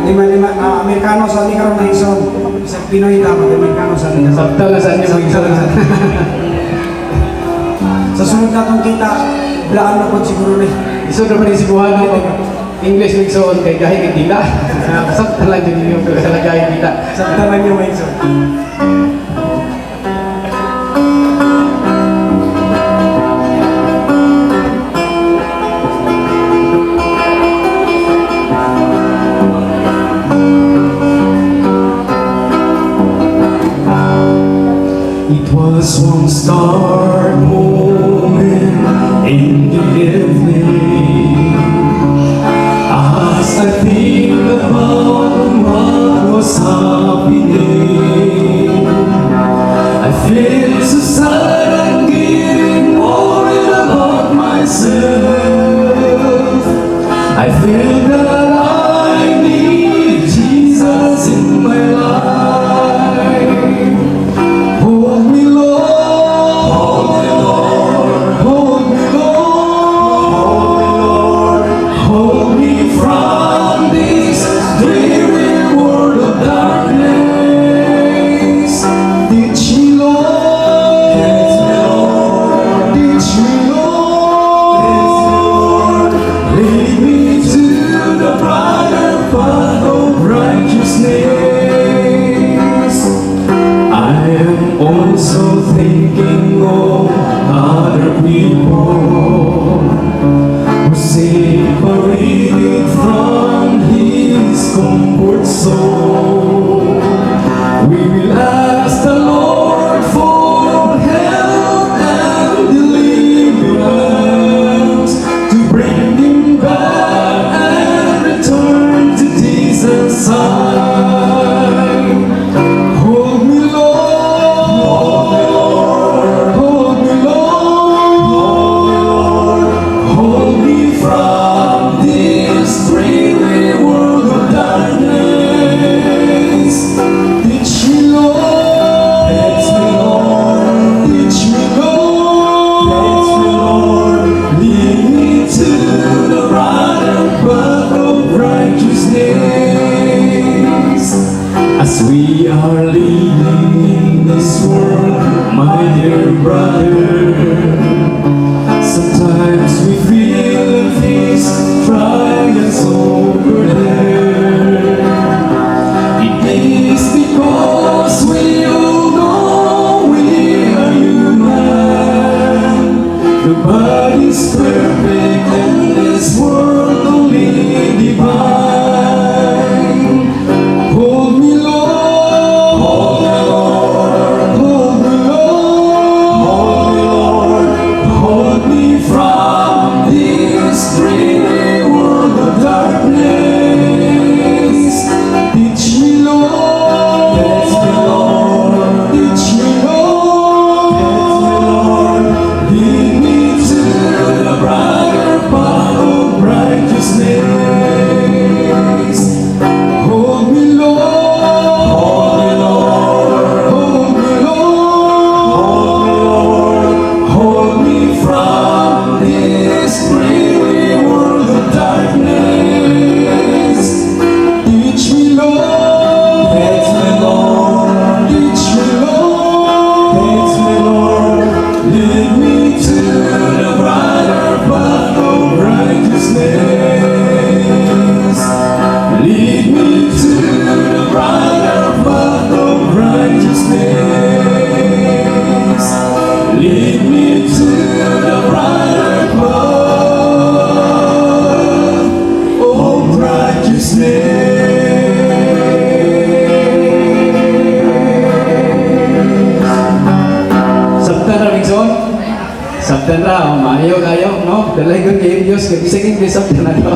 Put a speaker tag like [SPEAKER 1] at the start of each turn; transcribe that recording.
[SPEAKER 1] Amerikano sa ating karoon na ison. Sa Pinoy lang, Amerikano sa ating karoon.
[SPEAKER 2] Sabta na sa inyo mo isa.
[SPEAKER 1] Sa sunod na itong kita, blaan na po siguro na.
[SPEAKER 2] Iso na pa rin si Buhano ko. English mixon kay kahit kita. Sabta lang din yung kalagayan kita.
[SPEAKER 1] Sabta lang yung ison.
[SPEAKER 3] It was one stark moment in the evening, as I think about what was happening. I feel so sad and getting worried about myself. I feel that I need Jesus in my life. Also thinking of other people who separated from His comfort zone. We will ask the Lord for help and deliverance to bring Him back and return to Jesus' side. Hold me, as we are living in this world, my dear brother, sometimes we feel these trials over there. It is because we all know we are human. Nobody's perfect in this world, only divine.
[SPEAKER 2] Sabta na, maayo kayo, no? Dalay ko kayo Diyos, kasi English sabta na to.